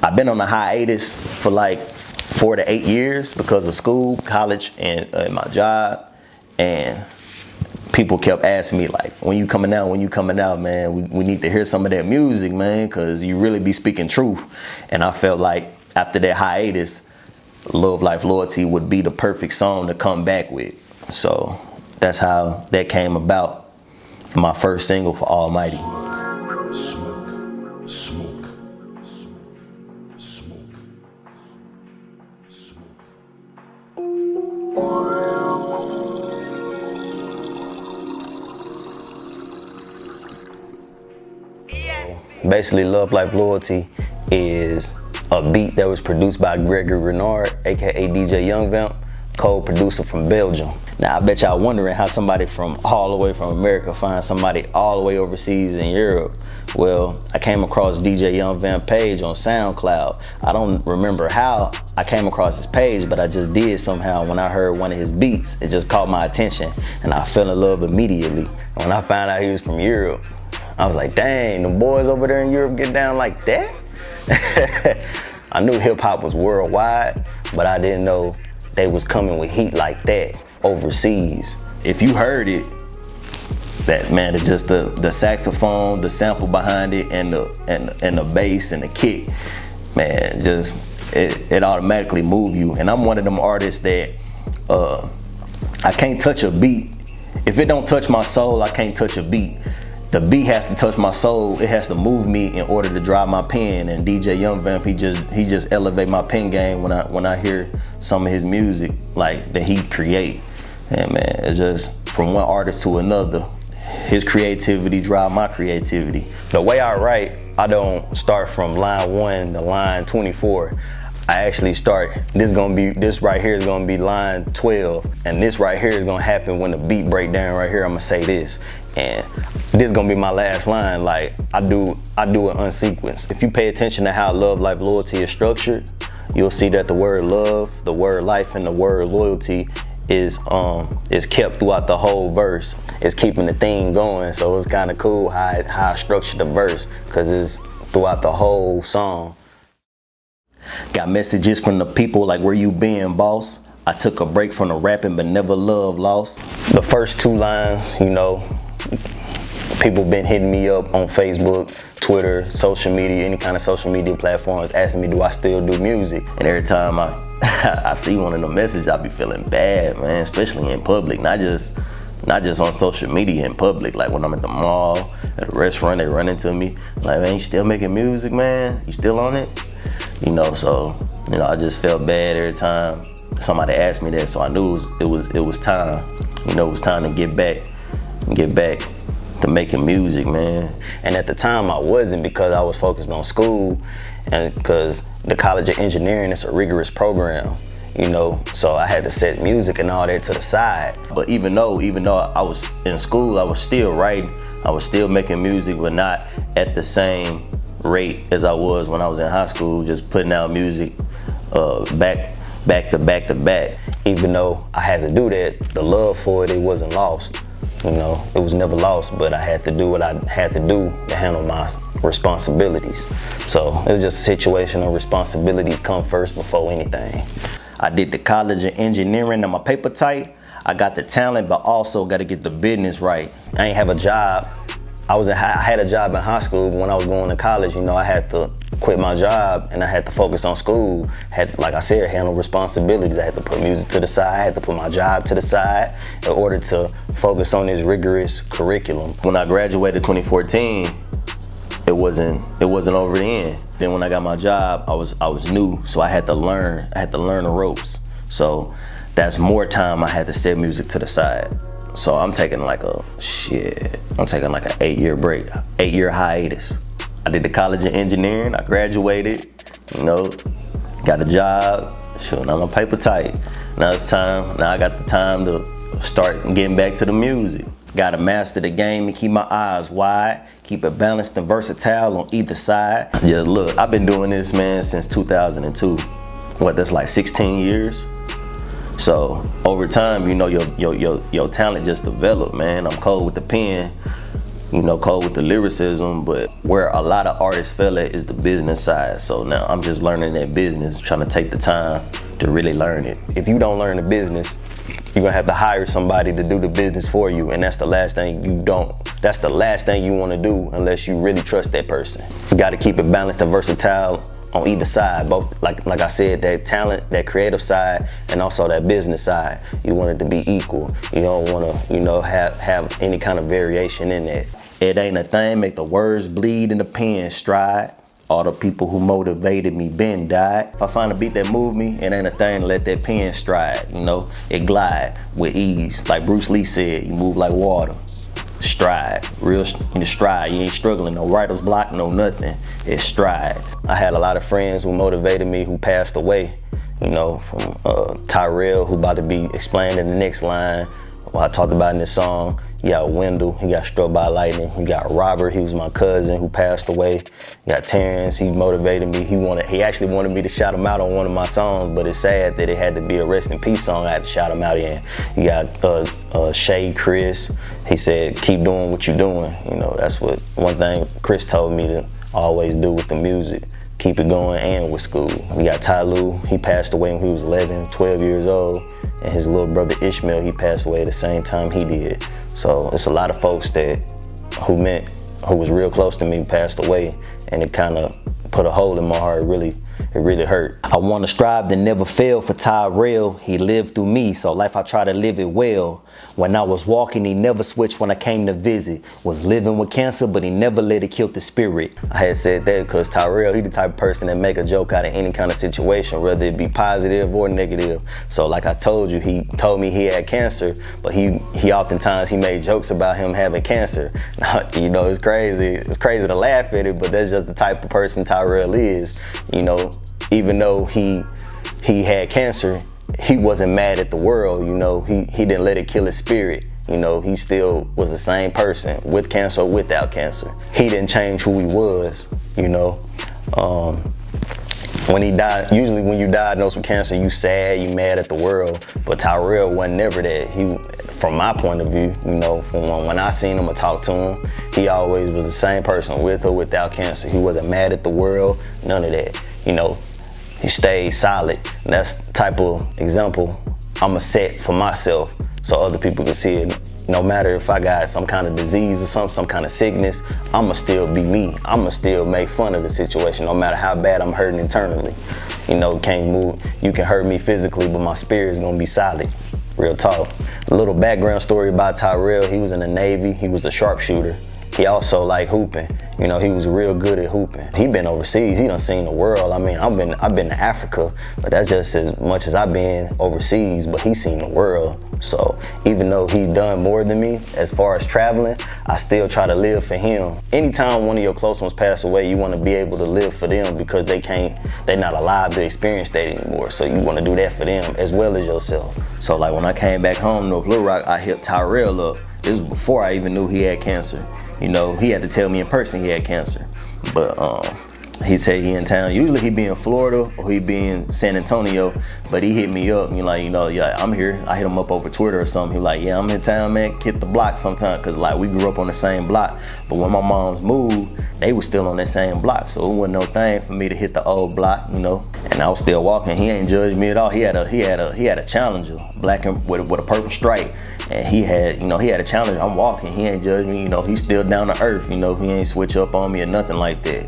I've been on a hiatus for like 4 to 8 years because of school, college, and my job. And people kept asking me like, when you coming out, man? We need to hear some of that music, man, because you really be speaking truth. And I felt like after that hiatus, Love Life Loyalty would be the perfect song to come back with. So that's how that came about for my first single, For Almighty. Smoke, smoke, smoke, smoke, Basically, Love Life Loyalty is a beat that was produced by Gregory Renard, aka DJ Young Vamp, co-producer from Belgium. Now, I bet y'all wondering how somebody from all the way from America finds somebody all the way overseas in Europe. Well, I came across DJ Young Vamp page on SoundCloud. I don't remember how I came across his page, but I just did somehow. When I heard one of his beats, it just caught my attention and I fell in love immediately. When I found out he was from Europe, I was like, dang, the boys over there in Europe get down like that? I knew hip hop was worldwide, but I didn't know they was coming with heat like that overseas. If you heard it, that man, it's just the saxophone, the sample behind it, and the bass and the kick, man, just it automatically move you. And I'm one of them artists that I can't touch a beat. If it don't touch my soul, I can't touch a beat. The beat has to touch my soul. It has to move me in order to drive my pen. And DJ Young Vamp, he just elevate my pen game when I hear some of his music like that he create. And man, it's just from one artist to another. His creativity drive my creativity. The way I write, I don't start from line 1 to line 24. I actually start, this right here is gonna be line 12, and this right here is gonna happen when the beat break down right here. I'm gonna say this, and this is gonna be my last line. Like I do it unsequenced. If you pay attention to how Love Life Loyalty is structured, you'll see that the word love, the word life, and the word loyalty is kept throughout the whole verse. It's keeping the theme going, so it's kind of cool how I structured the verse, because it's throughout the whole song. Got messages from the people like, where you been, boss? I took a break from the rapping, but never love lost. The first 2 lines, you know, people been hitting me up on Facebook, Twitter, social media, any kind of social media platforms, asking me, do I still do music? And every time I see one of the messages, I be feeling bad, man, especially in public, not just on social media, in public. Like when I'm at the mall, at a restaurant, they run into me, like, man, you still making music, man? You still on it? You know, so, you know, I just felt bad every time somebody asked me that, so I knew it was time. You know, it was time to get back to making music, man. And at the time I wasn't, because I was focused on school, and because the College of Engineering is a rigorous program, you know, so I had to set music and all that to the side. But even though I was in school, I was still writing, I was still making music, but not at the same rate as I was when I was in high school, just putting out music back to back. Even though I had to do that, the love for it wasn't lost. You know, it was never lost, but I had to do what I had to do to handle my responsibilities. So it was just a situation of responsibilities come first before anything. I did the College of Engineering and my paper tight. I got the talent, but also got to get the business right. I ain't have a job. I had a job in high school, but when I was going to college, you know, I had to quit my job and I had to focus on school. Had, like I said, handle responsibilities. I had to put music to the side, I had to put my job to the side in order to focus on this rigorous curriculum. When I graduated 2014, it wasn't over the end. Then when I got my job, I was new, so I had to learn the ropes. So that's more time I had to set music to the side. So I'm taking like an 8-year break, 8-year hiatus. I did the College of Engineering, I graduated, you know, got a job, sure, now my paper tight. Now it's time, now I got the time to start getting back to the music. Gotta master the game and keep my eyes wide, keep it balanced and versatile on either side. Yeah, look, I've been doing this, man, since 2002. What, that's like 16 years? So over time, you know, your talent just developed, man. I'm cold with the pen. you know, cold with the lyricism, but where a lot of artists fail at is the business side. So now I'm just learning that business, trying to take the time to really learn it. If you don't learn the business, you're gonna have to hire somebody to do the business for you, and that's the last thing you wanna do unless you really trust that person. You gotta keep it balanced and versatile on either side, both like I said, that talent, that creative side, and also that business side. You want it to be equal. You don't wanna, you know, have any kind of variation in that. It ain't a thing, make the words bleed and the pen stride. All the people who motivated me been died. If I find a beat that move me, it ain't a thing to let that pen stride, you know? It glide with ease. Like Bruce Lee said, you move like water. Stride, real stride. You ain't struggling, no writer's block, no nothing. It's stride. I had a lot of friends who motivated me who passed away, you know, from Tyrell, who about to be explained in the next line. Well, I talked about in this song. You got Wendell, he got struck by lightning. You got Robert, he was my cousin who passed away. You got Terrence, he motivated me. He actually wanted me to shout him out on one of my songs, but it's sad that it had to be a rest in peace song I had to shout him out in. You got Shay Chris, he said, keep doing what you're doing. You know, that's what one thing Chris told me to always do with the music. Keep it going and with school. We got Ty Lue, he passed away when he was 11, 12 years old. And his little brother Ishmael, he passed away at the same time he did. So it's a lot of folks who was real close to me passed away, and it kind of put a hole in my heart. It really hurt. I want to strive to never fail for Tyrell. He lived through me, so life I try to live it well. When I was walking, he never switched when I came to visit. Was living with cancer, but he never let it kill the spirit. I had said that because Tyrell, he the type of person that make a joke out of any kind of situation, whether it be positive or negative. So like I told you, he told me he had cancer, but he oftentimes made jokes about him having cancer. You know, it's crazy. It's crazy to laugh at it, but that's just the type of person Tyrell is. You know, even though he had cancer, he wasn't mad at the world. You know, he didn't let it kill his spirit. You know, he still was the same person, with cancer or without cancer. He didn't change who he was, you know. When he died, usually when you diagnosed with cancer, you sad, you mad at the world, but Tyrell wasn't never that. From my point of view, you know, from when I seen him or talked to him, he always was the same person, with or without cancer. He wasn't mad at the world, none of that, you know. He stayed solid, and that's the type of example I'ma set for myself so other people can see it. No matter if I got some kind of disease or some kind of sickness, I'ma still be me. I'ma still make fun of the situation, no matter how bad I'm hurting internally. You know, can't move. You can hurt me physically, but my spirit is gonna be solid. Real talk. A little background story about Tyrell. He was in the Navy. He was a sharpshooter. He also liked hooping. You know, he was real good at hooping. He been overseas. He done seen the world. I mean, I've been to Africa, but that's just as much as I've been overseas, but he's seen the world. So even though he's done more than me as far as traveling, I still try to live for him. Anytime one of your close ones pass away, you want to be able to live for them because they're not alive to experience that anymore. So you want to do that for them as well as yourself. So like when I came back home to North Little Rock, I hit Tyrell up. This was before I even knew he had cancer. You know, he had to tell me in person he had cancer. But he said he in town. Usually he be in Florida or he be in San Antonio, but he hit me up and yeah, I'm here. I hit him up over Twitter or something. He like, yeah, I'm in town, man. Hit the block sometime, cause like we grew up on the same block. But when my moms moved, they was still on that same block, so it wasn't no thing for me to hit the old block, you know. And I was still walking. He ain't judged me at all. He had a Challenger, black and with a purple stripe. And he had a challenge. I'm walking, he ain't judged me, you know, he's still down to earth, you know, he ain't switch up on me or nothing like that.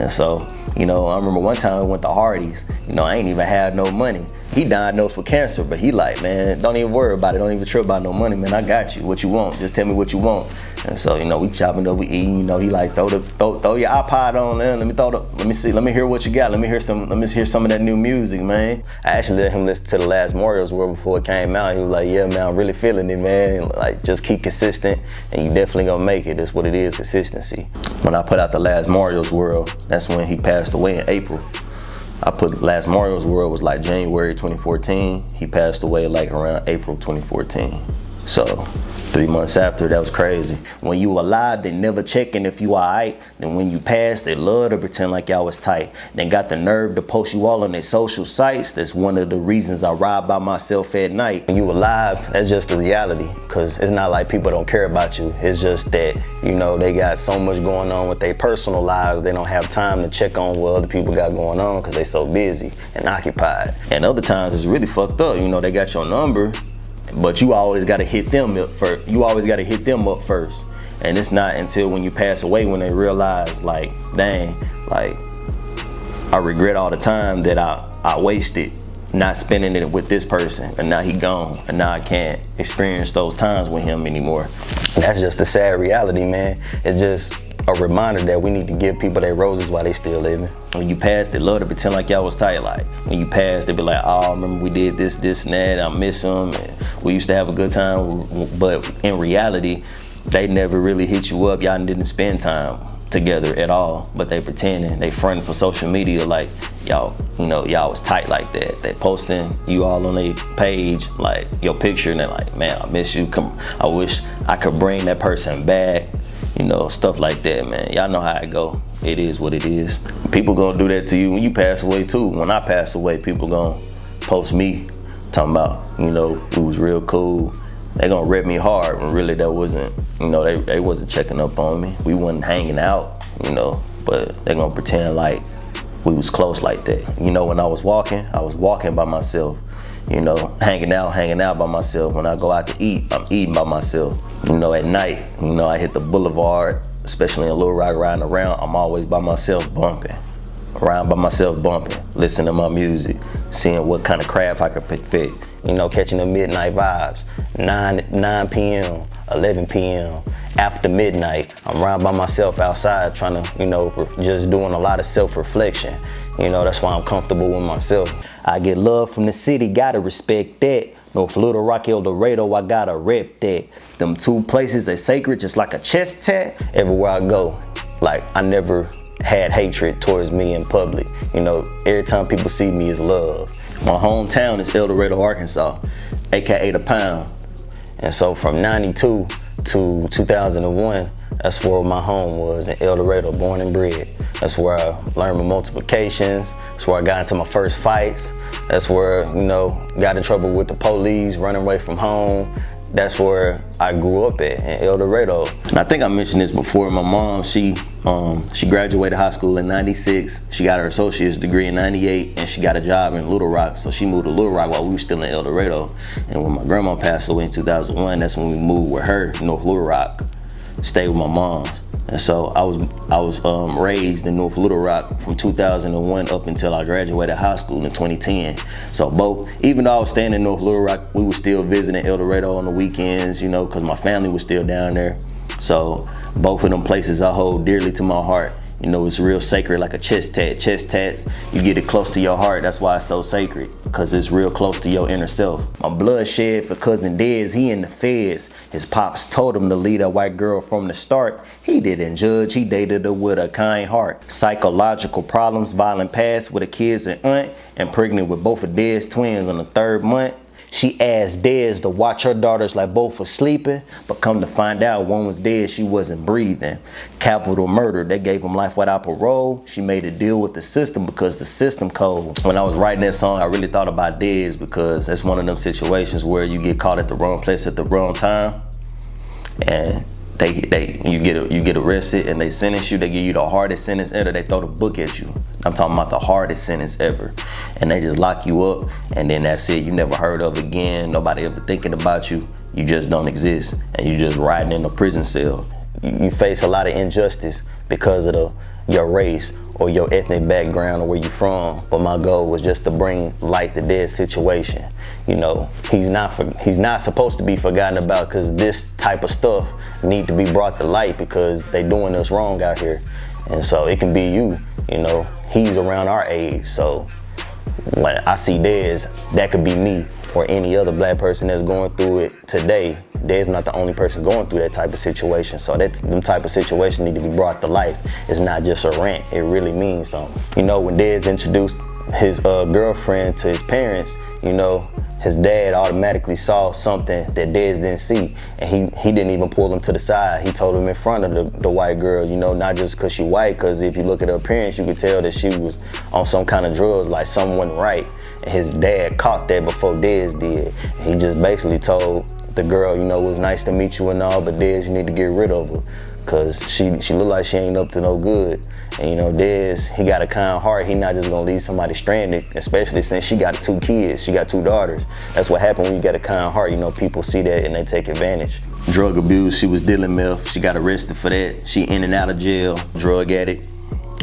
And so, you know, I remember one time I went to Hardee's, you know, I ain't even had no money. He diagnosed with cancer, but he like, man, don't even worry about it, don't even trip about no money, man, I got you, what you want, just tell me what you want. And so, you know, we chopping up, we eating, you know, he like, throw your iPod on there, let me hear what you got, let me hear some of that new music, man. I actually let him listen to the last Mario's World before it came out. He was like, yeah, man, I'm really feeling it, man. Like, just keep consistent and you definitely gonna make it. That's what it is, consistency. When I put out the last Mario's World, that's when he passed away in April. I put last Mario's World was like January 2014. He passed away like around April 2014. So 3 months after, that was crazy. When you alive, they never checking if you alright. Then when you pass, they love to pretend like y'all was tight. Then got the nerve to post you all on their social sites. That's one of the reasons I ride by myself at night. When you alive, that's just the reality. Cause it's not like people don't care about you. It's just that, you know, they got so much going on with their personal lives. They don't have time to check on what other people got going on cause they so busy and occupied. And other times it's really fucked up. You know, they got your number, but you always got to hit them up first. You always got to hit them up first. And it's not until when you pass away when they realize, like, dang, like, I regret all the time that I wasted not spending it with this person, and now he gone, and now I can't experience those times with him anymore. That's just the sad reality, man. It's just a reminder that we need to give people their roses while they still living. When you pass, they love to pretend like y'all was tight. Like, when you pass, they be like, oh, remember we did this, and that, I miss them, and we used to have a good time. But in reality, they never really hit you up. Y'all didn't spend time together at all, but they pretending, they fronting for social media like y'all, you know, y'all was tight like that. They posting you all on their page, like your picture, and they're like, man, I miss you. I wish I could bring that person back. You know, stuff like that, man. Y'all know how it go. It is what it is. People gonna do that to you when you pass away too. When I pass away, people gonna post me talking about, you know, we was real cool. They gonna rip me hard when really that wasn't, you know, they wasn't checking up on me. We wasn't hanging out, you know, but they gonna pretend like we was close like that. You know, when I was walking by myself. You know, hanging out by myself. When I go out to eat, I'm eating by myself. You know, at night, you know, I hit the boulevard, especially in Little Rock, riding around, I'm always by myself bumping. Around by myself bumping, listening to my music, seeing what kind of craft I could fit. You know, catching the midnight vibes, 9 p.m., 11 p.m., after midnight, I'm around by myself outside trying to, you know, just doing a lot of self-reflection. You know, that's why I'm comfortable with myself. I get love from the city, gotta respect that. North Little Rock, El Dorado, I gotta rep that. Them two places, they sacred, just like a chest tat. Everywhere I go, like, I never had hatred towards me in public. You know, every time people see me is love. My hometown is El Dorado, Arkansas, AKA the Pound. And so from 92 to 2001, that's where my home was, in El Dorado, born and bred. That's where I learned my multiplications. That's where I got into my first fights. That's where, you know, got in trouble with the police, running away from home. That's where I grew up at, in El Dorado. And I think I mentioned this before. My mom, she graduated high school in '96. She got her associate's degree in '98, and she got a job in Little Rock. So she moved to Little Rock while we were still in El Dorado. And when my grandma passed away in 2001, that's when we moved with her to North Little Rock, stayed with my mom. And so I was raised in North Little Rock from 2001 up until I graduated high school in 2010. So even though I was staying in North Little Rock, we were still visiting El Dorado on the weekends, you know, because my family was still down there. So both of them places I hold dearly to my heart. You know, it's real sacred, like a chest tat. Chest tats, you get it close to your heart. That's why it's so sacred, because it's real close to your inner self. My blood shed for cousin Dez, he in the feds. His pops told him to lead a white girl from the start. He didn't judge, he dated her with a kind heart. Psychological problems, violent past with a kid's an aunt, and pregnant with both of Dez twins on the 3rd month. She asked Dez to watch her daughters like both were sleeping, but come to find out one was dead, she wasn't breathing. Capital murder, they gave him life without parole. She made a deal with the system because the system cold. When I was writing that song, I really thought about Dez because that's one of them situations where you get caught at the wrong place at the wrong time, and you get arrested and they sentence you. They give you the hardest sentence ever. They throw the book at you. I'm talking about the hardest sentence ever. And they just lock you up, and then that's it. You never heard of again. Nobody ever thinking about you. You just don't exist, and you just riding in a prison cell. You face a lot of injustice because of your race or your ethnic background or where you from. But my goal was just to bring light to Dez's situation. You know, he's not supposed to be forgotten about, because this type of stuff need to be brought to light because they doing us wrong out here. And so it can be you know, he's around our age. So when I see Dez, that could be me or any other black person that's going through it today. Dez not the only person going through that type of situation. So them type of situations need to be brought to life. It's not just a rant, it really means something. You know, when Dez introduced his girlfriend to his parents, you know, his dad automatically saw something that Dez didn't see, and he didn't even pull him to the side. He told him in front of the white girl, you know, not just because she white, because if you look at her appearance, you could tell that she was on some kind of drugs, like something wasn't right. And his dad caught that before Dez did. He just basically told the girl, you know, it was nice to meet you and all, but Dez, you need to get rid of her, because she look like she ain't up to no good. And you know, Dez, he got a kind heart. He not just gonna leave somebody stranded, especially since she got 2 kids. She got 2 daughters. That's what happened when you got a kind heart. You know, people see that and they take advantage. Drug abuse, she was dealing meth. She got arrested for that. She in and out of jail, drug addict.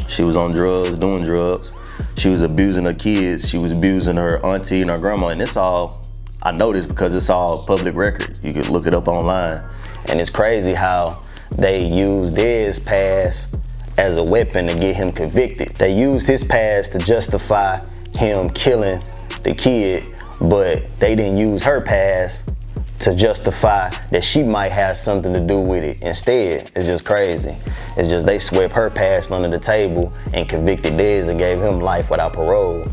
She was on drugs, doing drugs. She was abusing her kids. She was abusing her auntie and her grandma. And it's all, I know this because it's all public record. You can look it up online. And it's crazy how they used Dez's past as a weapon to get him convicted. They used his past to justify him killing the kid, but they didn't use her past to justify that she might have something to do with it. Instead, it's just crazy. It's just they swept her past under the table and convicted Dez and gave him life without parole.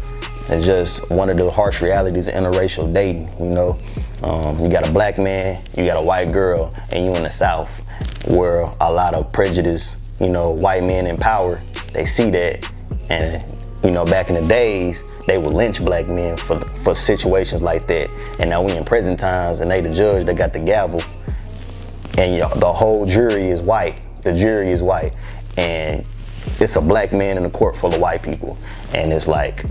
It's just one of the harsh realities of interracial dating, you know. You got a black man, you got a white girl, and you in the South, where a lot of prejudice, you know, white men in power, they see that. And you know, back in the days, they would lynch black men for situations like that. And now we in present times, and they the judge that got the gavel, and the whole jury is white. The jury is white, and it's a black man in a court full of white people. And it's like,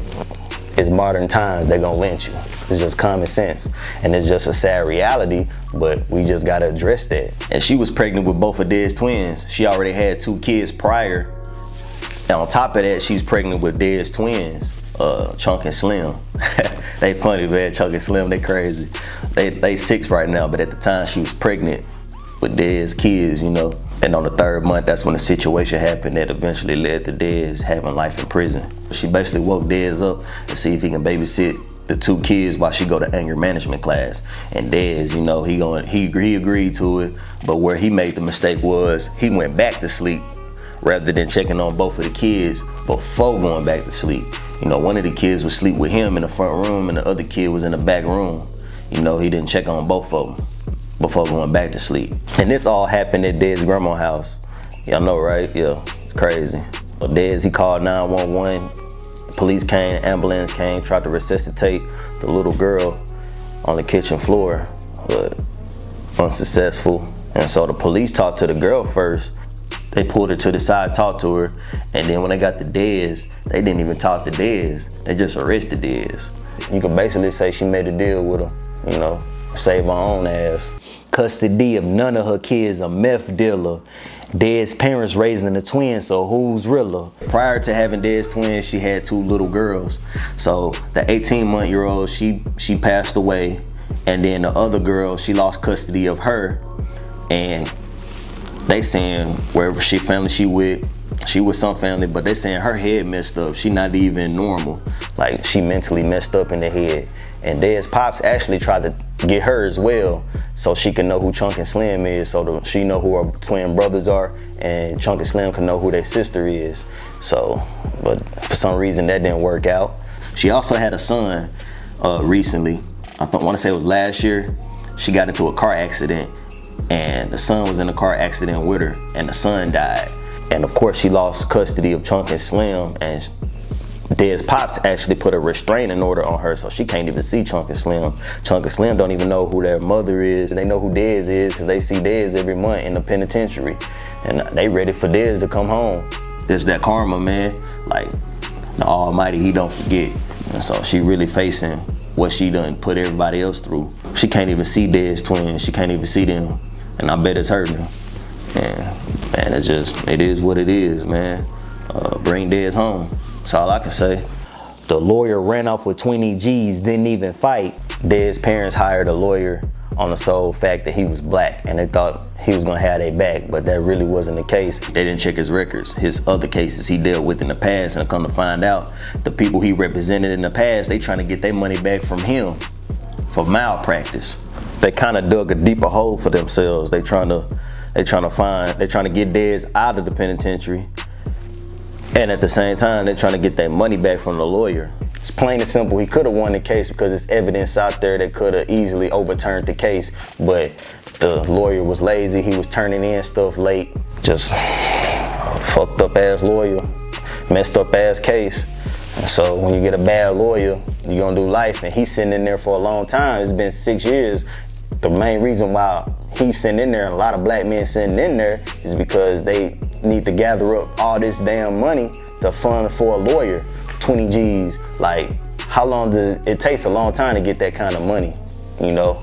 it's modern times, they're gonna lynch you. It's just common sense. And it's just a sad reality, but we just gotta address that. And she was pregnant with both of Dez's twins. She already had 2 kids prior. And on top of that, she's pregnant with Dez's twins, Chunk and Slim. They funny, man, Chunk and Slim, they crazy. They 6 right now, but at the time she was pregnant with Dez's kids, you know. And on the 3rd month, that's when the situation happened that eventually led to Dez having life in prison. She basically woke Dez up to see if he can babysit the 2 kids while she go to anger management class. And Dez, you know, he agreed to it, but where he made the mistake was he went back to sleep rather than checking on both of the kids before going back to sleep. You know, one of the kids would sleep with him in the front room and the other kid was in the back room. You know, he didn't check on both of them before going back to sleep. And this all happened at Dez's grandma's house. Y'all know, right? Yeah, it's crazy. But Dez, he called 911. Police came, ambulance came, tried to resuscitate the little girl on the kitchen floor, but unsuccessful. And so the police talked to the girl first. They pulled her to the side, talked to her, and then when they got to Dez, they didn't even talk to Dez. They just arrested Dez. You can basically say she made a deal with him, you know, save her own ass. Custody of none of her kids, a meth dealer. Dez's parents raising the twins, so who's realer? Prior to having Dez's twins, she had 2 little girls. So the 18-month-old, she passed away, and then the other girl, she lost custody of her, and they saying wherever she with some family, but they saying her head messed up. She not even normal. Like, she mentally messed up in the head. And Dez's pops actually tried to get her as well, so she can know who Chunk and Slim is, so she know who her twin brothers are, and Chunk and Slim can know who their sister is. So, but for some reason that didn't work out. She also had a son recently. I want to say it was last year. She got into a car accident, and the son was in a car accident with her, and the son died. And of course, she lost custody of Chunk and Slim, and Dez's pops actually put a restraining order on her, so she can't even see Chunk and Slim. Chunk and Slim don't even know who their mother is. They know who Dez is because they see Dez every month in the penitentiary, and they ready for Dez to come home. It's that karma, man. Like, the Almighty, he don't forget. And so she really facing what she done put everybody else through. She can't even see Dez's twins. She can't even see them, and I bet it's hurting her. And man, it is what it is, man. Bring Dez home. That's all I can say. The lawyer ran off with 20 G's, didn't even fight. Dez's parents hired a lawyer on the sole fact that he was black, and they thought he was gonna have their back, but that really wasn't the case. They didn't check his records, his other cases he dealt with in the past, and come to find out, the people he represented in the past, they trying to get their money back from him for malpractice. they kind of dug a deeper hole for themselves. They trying to get Dez out of the penitentiary, and at the same time they're trying to get their money back from the lawyer. It's plain and simple. He could have won the case because there's evidence out there that could have easily overturned the case, but the lawyer was lazy. He was turning in stuff late. Just fucked up ass lawyer, messed up ass case. And so when you get a bad lawyer, you're gonna do life, and he's sitting in there for a long time. It's been 6 years. The main reason why he's sitting in there, and a lot of black men sitting in there, is because they need to gather up all this damn money to fund for a lawyer. 20 G's, like, how long does it takes a long time to get that kind of money, you know?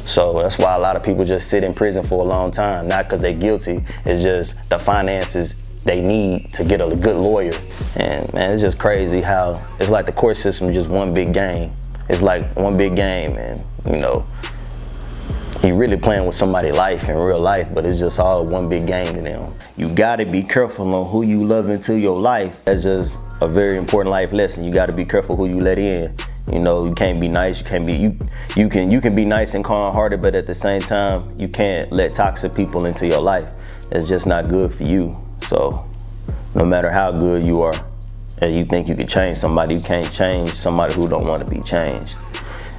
So that's why a lot of people just sit in prison for a long time, not because they're guilty, it's just the finances they need to get a good lawyer. And man, it's just crazy how it's like the court system is just one big game. It's like one big game, and you know, you're really playing with somebody's life in real life, but it's just all one big game to them. You gotta be careful on who you love into your life. That's just a very important life lesson. You gotta be careful who you let in. You know, you can't be nice, you can't be, you can be nice and calm-hearted, but at the same time, you can't let toxic people into your life. It's just not good for you. So no matter how good you are and you think you can change somebody, you can't change somebody who don't want to be changed.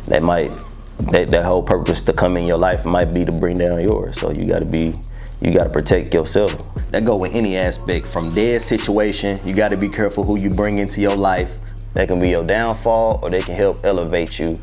That whole purpose to come in your life might be to bring down yours. So you gotta protect yourself. That go with any aspect, from dead situation. You gotta be careful who you bring into your life. That can be your downfall, or they can help elevate you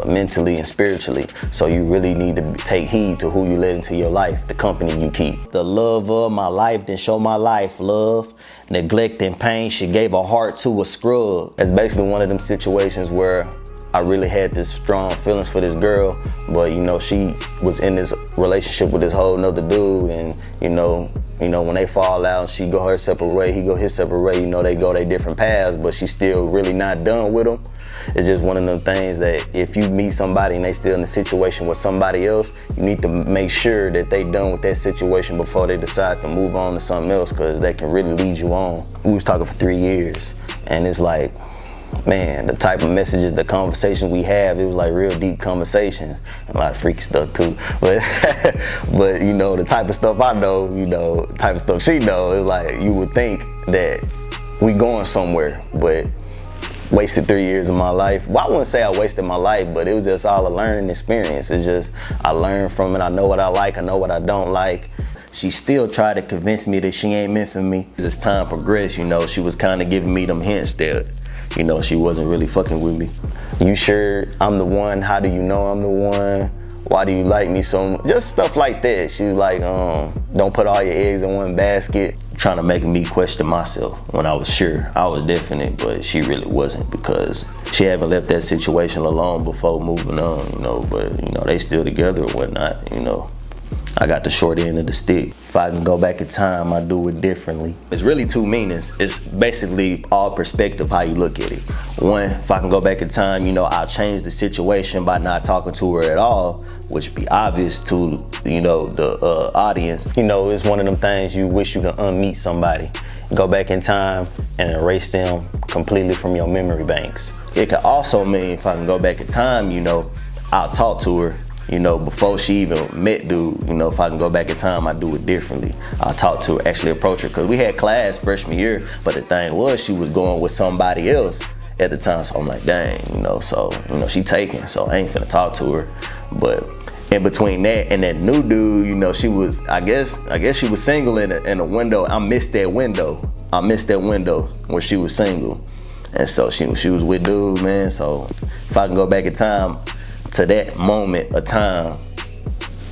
mentally and spiritually. So you really need to take heed to who you let into your life, the company you keep. The love of my life didn't show my life love. Neglect and pain, she gave her heart to a scrub. That's basically one of them situations where I really had this strong feelings for this girl, but you know, she was in this relationship with this whole nother dude, and you know, when they fall out, she go her separate way, he go his separate way, you know, they go their different paths, but she's still really not done with him. It's just one of them things that if you meet somebody and they still in a situation with somebody else, you need to make sure that they done with that situation before they decide to move on to something else, because that can really lead you on. We was talking for 3 years, and it's like, man, the type of messages, the conversations we have, it was like real deep conversations. A lot of freaky stuff too. But but you know, the type of stuff I know, you know, the type of stuff she knows, it's like you would think that we going somewhere, but wasted 3 years of my life. Well, I wouldn't say I wasted my life, but it was just all a learning experience. It's just, I learned from it. I know what I like, I know what I don't like. She still tried to convince me that she ain't meant for me. As time progressed, you know, she was kind of giving me them hints that, you know, she wasn't really fucking with me. You sure I'm the one? How do you know I'm the one? Why do you like me so much? Just stuff like that. She's like, don't put all your eggs in one basket. Trying to make me question myself when I was sure. I was definite, but she really wasn't, because she haven't left that situation alone before moving on, you know, but you know, they still together or whatnot, you know. I got the short end of the stick. If I can go back in time, I do it differently. It's really two meanings. It's basically all perspective how you look at it. One, if I can go back in time, you know, I'll change the situation by not talking to her at all, which be obvious to, you know, the audience. You know, it's one of them things you wish you could unmeet somebody. Go back in time and erase them completely from your memory banks. It could also mean, if I can go back in time, you know, I'll talk to her, you know, before she even met dude. You know, if I can go back in time, I do it differently. I'll talk to her, actually approach her, because we had class freshman year, but the thing was, she was going with somebody else at the time, so I'm like, dang, you know, so, you know, she taken, so I ain't finna talk to her. But in between that and that new dude, you know, she was, I guess she was single in a window. I missed that window where she was single. And so she was with dude, man. So if I can go back in time to that moment of time,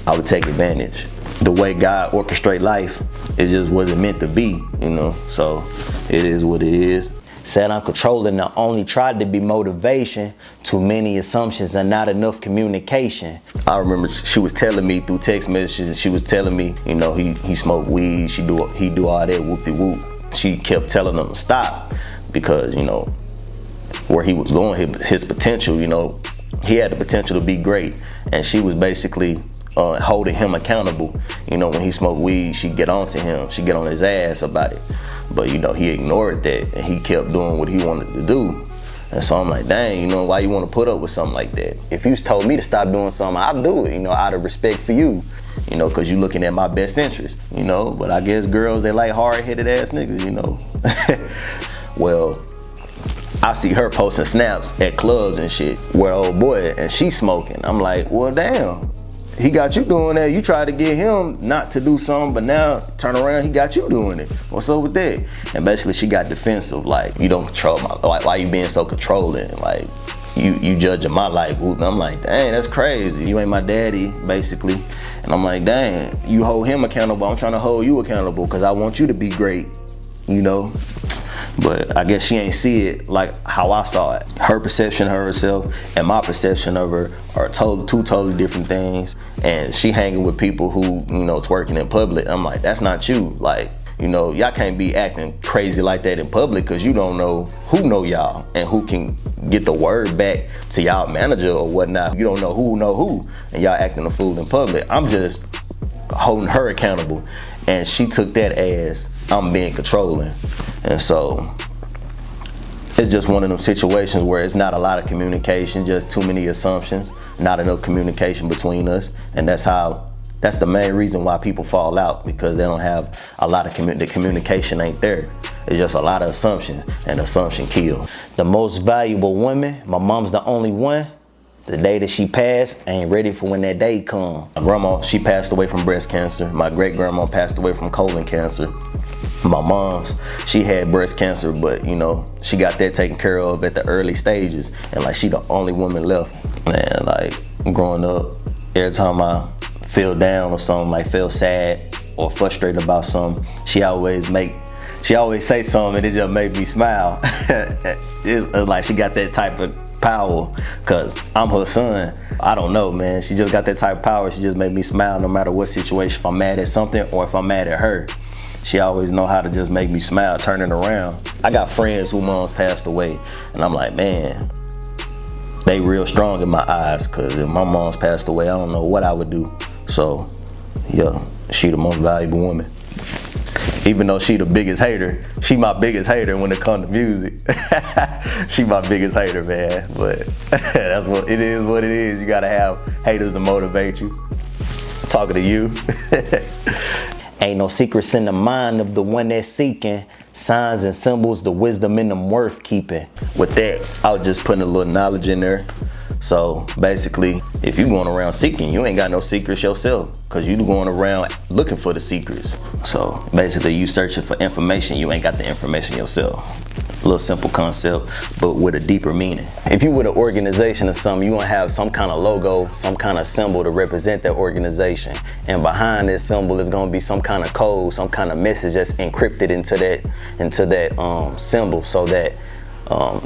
I would take advantage. The way God orchestrate life, it just wasn't meant to be, you know, so it is what it is. Said I'm controlling, I only tried to be motivation. Too many assumptions and not enough communication. I remember she was telling me through text messages, she was telling me, you know, he smoked weed, he do all that whoop-de-whoop. She kept telling him to stop, because, you know, where he was going, his potential, you know, he had the potential to be great, and she was basically holding him accountable. You know, when he smoked weed, she'd get on to him, she'd get on his ass about it. But you know, he ignored that, and he kept doing what he wanted to do. And so I'm like, dang, you know, why you want to put up with something like that? If you told me to stop doing something, I'd do it, you know, out of respect for you, you know, because you're looking at my best interest, you know. But I guess girls, they like hard-headed ass niggas, you know. Well, I see her posting snaps at clubs and shit where old boy, and she smoking. I'm like, well, damn. He got you doing that. You tried to get him not to do something, but now turn around, he got you doing it. What's up with that? And basically she got defensive, like, you don't control my, like, why you being so controlling? Like, you judging my life. And I'm like, dang, that's crazy. You ain't my daddy, basically. And I'm like, dang, you hold him accountable. I'm trying to hold you accountable because I want you to be great, you know? But I guess she ain't see it like how I saw it. Her perception of herself and my perception of her are two totally different things. And she hanging with people who, you know, twerking in public. I'm like, that's not you. Like, you know, y'all can't be acting crazy like that in public because you don't know who know y'all and who can get the word back to y'all manager or whatnot. You don't know who, and y'all acting a fool in public. I'm just holding her accountable. And she took that as I'm being controlling. And so it's just one of them situations where it's not a lot of communication, just too many assumptions, not enough communication between us. And that's the main reason why people fall out, because they don't have a lot of the communication ain't there. It's just a lot of assumptions, and assumption kill. The most valuable woman, my mom's the only one. The day that she passed, I ain't ready for when that day come. My grandma, she passed away from breast cancer. My great-grandma passed away from colon cancer. My mom's, she had breast cancer, but you know, she got that taken care of at the early stages. And like, she the only woman left. Man, like, growing up, every time I feel down or something, like feel sad or frustrated about something, she always say something and it just made me smile. It's like she got that type of power, cause I'm her son. I don't know, man. She just got that type of power. She just made me smile no matter what situation. If I'm mad at something or if I'm mad at her, she always know how to just make me smile, turn it around. I got friends whose moms passed away, and I'm like, man, they real strong in my eyes, cause if my mom's passed away, I don't know what I would do. So, yeah, she the most valuable woman. Even though she the biggest hater, she my biggest hater when it comes to music. She my biggest hater, man. But that's what it is. You gotta have haters to motivate you. Talking to you. Ain't no secrets in the mind of the one that's seeking. Signs and symbols, the wisdom in them worth keeping. With that, I was just putting a little knowledge in there. So basically, if you going around seeking, you ain't got no secrets yourself, because you going around looking for the secrets. So basically, you searching for information, you ain't got the information yourself. A little simple concept, but with a deeper meaning. If you with an organization or something, you gonna have some kind of logo, some kind of symbol to represent that organization. And behind this symbol is gonna be some kind of code, some kind of message that's encrypted into that symbol, so that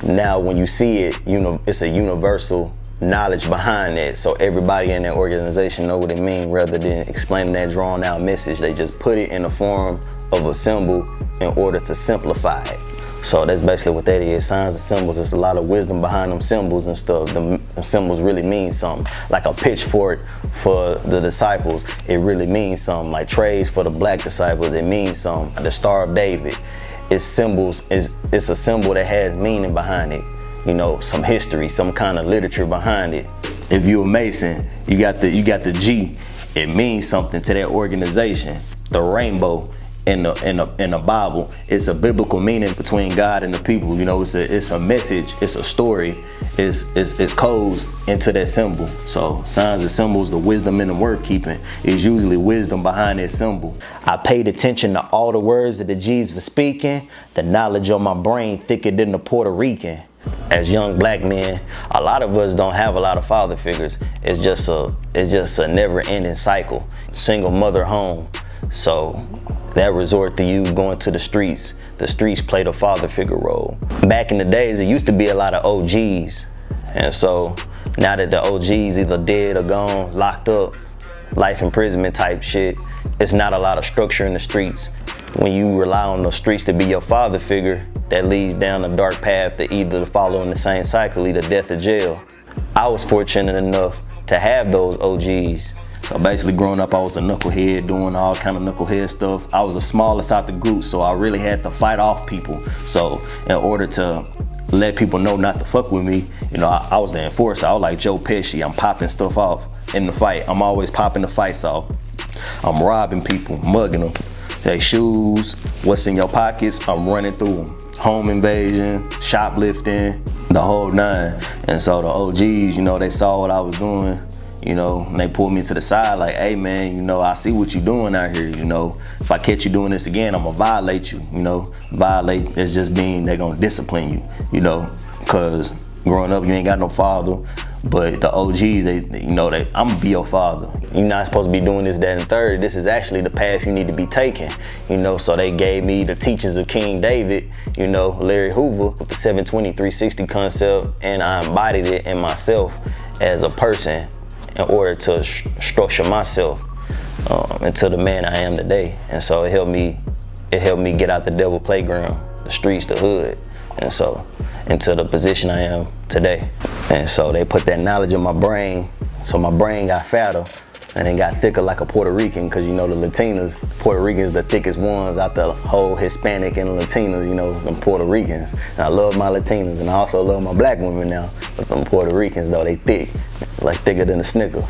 now when you see it, you know, it's a universal knowledge behind it, so everybody in that organization know what it means, rather than explaining that drawn out message. They just put it in the form of a symbol in order to simplify it. So that's basically what that is. Signs and symbols, there's a lot of wisdom behind them symbols and stuff. The symbols really mean something. Like a pitchfork for the disciples, it really means something. Like trays for the black disciples, it means something. The Star of David, it's a symbol that has meaning behind it. You know, some history, some kind of literature behind it. If you're a Mason, you got the G. It means something to that organization. The rainbow in the Bible, it's a biblical meaning between God and the people. You know, it's a message, it's a story, it's codes into that symbol. So signs and symbols, the wisdom in them worth keeping, is usually wisdom behind that symbol. I paid attention to all the words that the G's were speaking. The knowledge on my brain thicker than the Puerto Rican. As young black men, a lot of us don't have a lot of father figures. It's just a never-ending cycle. Single mother home. So that resort to you going to the streets. The streets play the father figure role. Back in the days, it used to be a lot of OGs. And so now that the OGs either dead or gone, locked up, life imprisonment type shit, it's not a lot of structure in the streets. When you rely on the streets to be your father figure, that leads down a dark path to either following the same cycle, either death or jail. I was fortunate enough to have those OGs. So basically growing up, I was a knucklehead, doing all kind of knucklehead stuff. I was the smallest out the group, so I really had to fight off people. So in order to let people know not to fuck with me. You know, I was the enforcer. I was like Joe Pesci. I'm popping stuff off in the fight. I'm always popping the fights off. I'm robbing people, mugging them. They shoes, what's in your pockets, I'm running through them. Home invasion, shoplifting, the whole nine. And so the OGs, you know, they saw what I was doing, you know, and they pulled me to the side like, hey man, you know, I see what you're doing out here, you know. If I catch you doing this again, I'm gonna violate you, you know. Violate is just being, they're gonna discipline you, you know, because growing up, you ain't got no father. But the OGs, they, you know, I'm gonna be your father. You're not supposed to be doing this, that, and third. This is actually the path you need to be taking. You know, so they gave me the teachings of King David, you know, Larry Hoover, with the 720, 360 concept, and I embodied it in myself as a person in order to structure myself into the man I am today. And so it helped me get out the devil playground, the streets, the hood, and so into the position I am today. And so they put that knowledge in my brain, so my brain got fatter and it got thicker like a Puerto Rican, because you know the Latinas, Puerto Ricans the thickest ones out the whole Hispanic and Latinas, you know, them Puerto Ricans. And I love my Latinas and I also love my black women now, but them Puerto Ricans though, they thick, like thicker than a Snicker.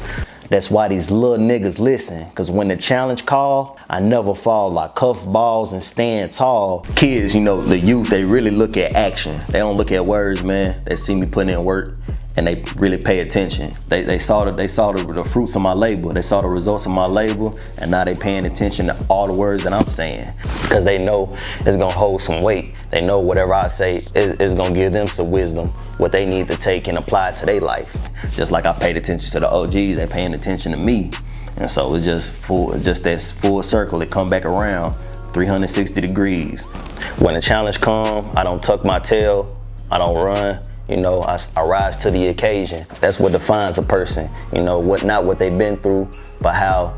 That's why these little niggas listen, because when the challenge call, I never fall like cuff balls and stand tall. Kids, you know, the youth, they really look at action. They don't look at words, man. They see me putting in work and they really pay attention. They saw the fruits of my labor. They saw the results of my labor, and now they paying attention to all the words that I'm saying, because they know it's gonna hold some weight. They know whatever I say is gonna give them some wisdom, what they need to take and apply to their life. Just like I paid attention to the OGs, they paying attention to me. And so it's just that full circle. It come back around 360 degrees. When the challenge come, I don't tuck my tail, I don't run. You know, I rise to the occasion. That's what defines a person. You know, not what they've been through, but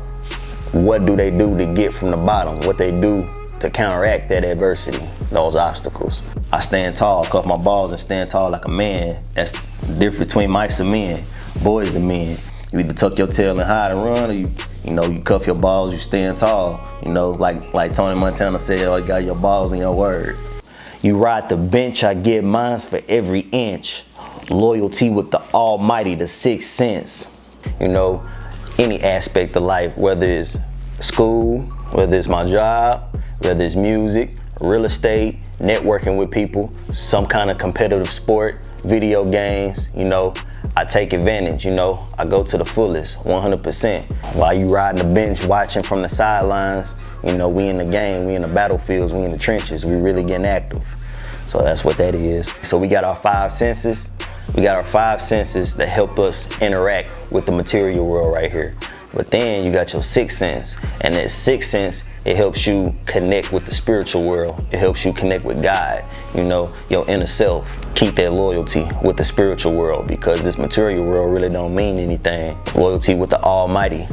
what do they do to get from the bottom? What they do to counteract that adversity, those obstacles. I stand tall, cuff my balls and stand tall like a man. That's the difference between mice and men, boys to men. You either tuck your tail and hide and run, or you cuff your balls, you stand tall. You know, like Tony Montana said, oh, you got your balls in your word. You ride the bench, I get mines for every inch. Loyalty with the almighty, the sixth sense. You know, any aspect of life, whether it's school, whether it's my job, whether it's music, real estate, networking with people, some kind of competitive sport, video games, you know, I take advantage, you know, I go to the fullest, 100%. While you riding the bench, watching from the sidelines, you know, we in the game, we in the battlefields, we in the trenches, we really getting active. So that's what that is. So we got our five senses. We got our five senses that help us interact with the material world right here. But then you got your sixth sense, and that sixth sense, it helps you connect with the spiritual world. It helps you connect with God, you know, your inner self. Keep that loyalty with the spiritual world, because this material world really don't mean anything. Loyalty with the almighty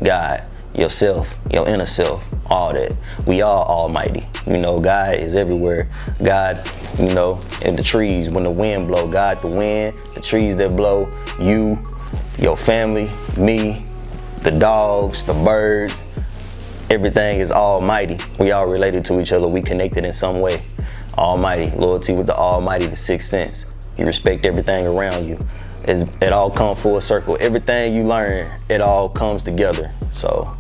God, yourself, your inner self, all that. We are almighty. You know, God is everywhere. God, you know, in the trees, when the wind blow, God the wind, the trees that blow, you, your family, me, the dogs, the birds, everything is almighty. We all related to each other. We connected in some way. Almighty, loyalty with the almighty, the sixth sense. You respect everything around you. It all comes full circle. Everything you learn, it all comes together. So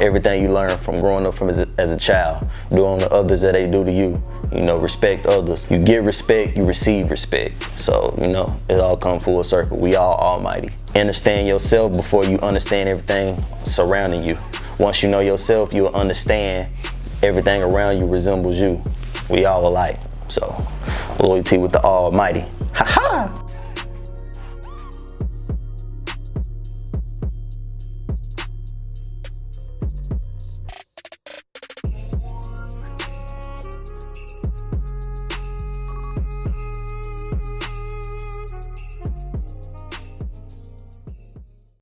everything you learn from growing up as a child, doing to others that they do to you. You know, respect others. You give respect, you receive respect. So, you know, it all comes full circle. We all almighty. Understand yourself before you understand everything surrounding you. Once you know yourself, you'll understand everything around you resembles you. We all alike. So, loyalty with the almighty. Ha ha!